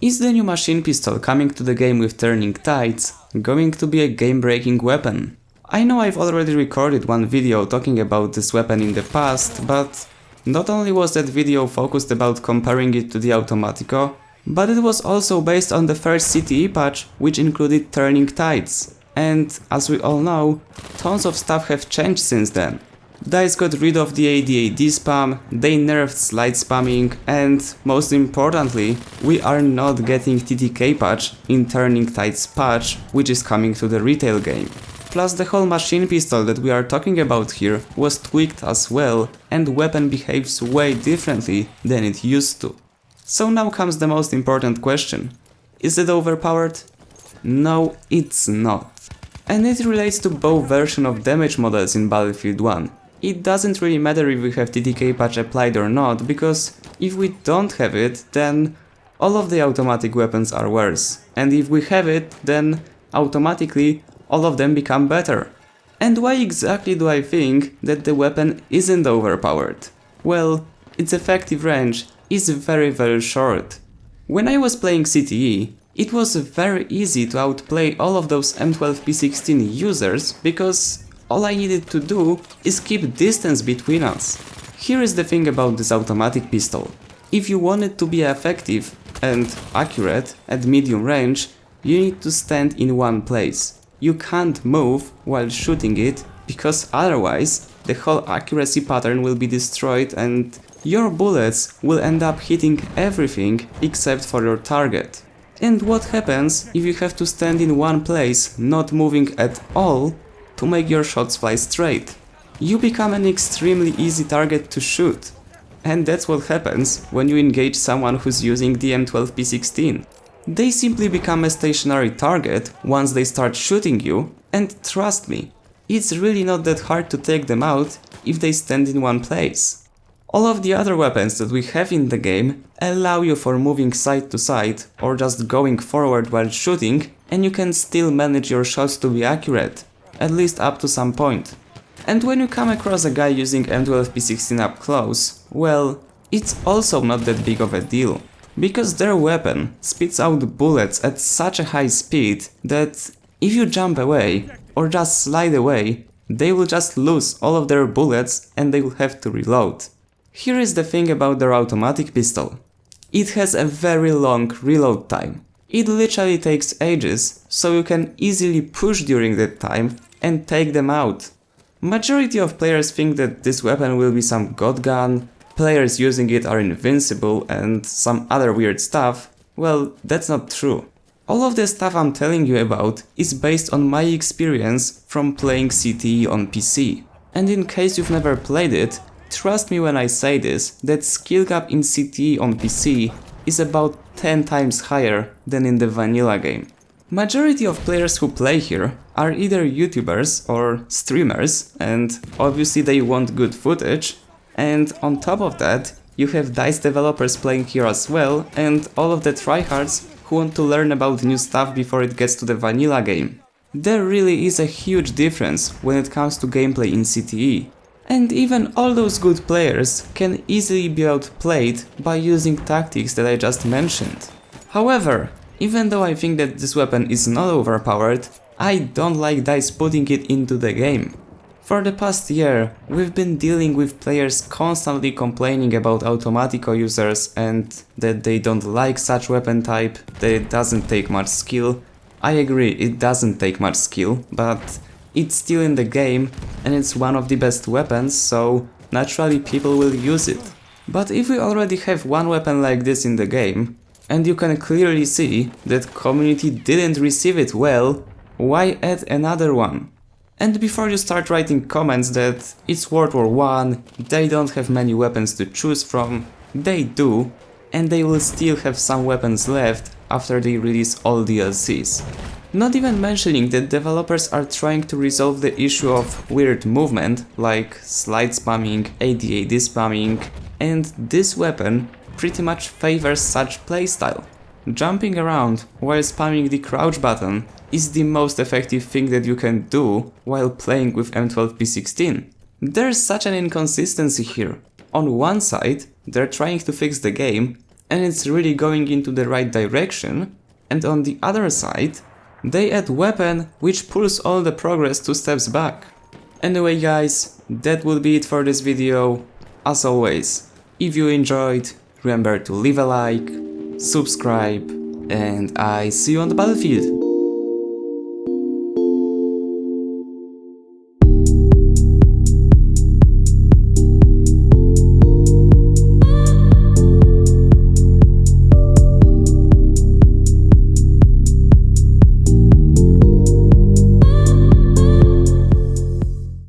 Is the new Machinepistol coming to the game with turning tides going to be a game-breaking weapon? I know I've already recorded one video talking about this weapon in the past, but not only was that video focused about comparing it to the Automatico, but it was also based on the first CTE patch, which included turning tides. And as we all know, tons of stuff have changed since then. DICE got rid of the ADAD spam, they nerfed slide spamming, and most importantly, we are not getting TTK patch in Turning Tides patch, which is coming to the retail game. Plus the whole Machinepistol that we are talking about here was tweaked as well, and the weapon behaves way differently than it used to. So now comes the most important question. Is it overpowered? No, it's not. And it relates to both versions of damage models in Battlefield 1. It doesn't really matter if we have TTK patch applied or not, because if we don't have it, then all of the automatic weapons are worse. And if we have it, then automatically all of them become better. And why exactly do I think that the weapon isn't overpowered? Well, its effective range is very short. When I was playing CTE, it was very easy to outplay all of those M12P16 users because all I needed to do is keep distance between us. Here is the thing about this automatic pistol. If you want it to be effective and accurate at medium range, you need to stand in one place. You can't move while shooting it, because otherwise the whole accuracy pattern will be destroyed and your bullets will end up hitting everything except for your target. And what happens if you have to stand in one place, not moving at all, to make your shots fly straight? You become an extremely easy target to shoot. And that's what happens when you engage someone who's using the M12P16. They simply become a stationary target once they start shooting you, and trust me, it's really not that hard to take them out if they stand in one place. All of the other weapons that we have in the game allow you for moving side to side or just going forward while shooting, and you can still manage your shots to be accurate, at least up to some point. And when you come across a guy using M12P16 up close, well, it's also not that big of a deal, because their weapon spits out bullets at such a high speed that if you jump away or just slide away, they will just lose all of their bullets and they will have to reload. Here is the thing about their automatic pistol. It has a very long reload time. It literally takes ages, so you can easily push during that time and take them out. Majority of players think that this weapon will be some god gun, players using it are invincible and some other weird stuff. Well, that's not true. All of the stuff I'm telling you about is based on my experience from playing CTE on PC. And in case you've never played it, trust me when I say this, that skill cap in CTE on PC is about 10 times higher than in the vanilla game. Majority of players who play here are either YouTubers or streamers, and obviously they want good footage, and on top of that you have DICE developers playing here as well, and all of the tryhards who want to learn about new stuff before it gets to the vanilla game. There really is a huge difference when it comes to gameplay in CTE. And even all those good players can easily be outplayed by using tactics that I just mentioned. However, even though I think that this weapon is not overpowered, I don't like DICE putting it into the game. For the past year, we've been dealing with players constantly complaining about Automatico users and that they don't like such weapon type, that it doesn't take much skill. I agree, it doesn't take much skill, but it's still in the game and it's one of the best weapons, so naturally people will use it. But if we already have one weapon like this in the game, and you can clearly see that community didn't receive it well, why add another one? And before you start writing comments that it's World War I, they don't have many weapons to choose from, they do, and they will still have some weapons left after they release all DLCs. Not even mentioning that developers are trying to resolve the issue of weird movement, like slide spamming, ADAD spamming, and this weapon pretty much favors such playstyle. Jumping around while spamming the crouch button is the most effective thing that you can do while playing with M12P16. There's such an inconsistency here. On one side, they're trying to fix the game, and it's really going into the right direction, and on the other side, they add weapon which pulls all the progress 2 steps back. Anyway guys, that would be it for this video. As always, if you enjoyed, remember to leave a like, subscribe, and I see you on the battlefield.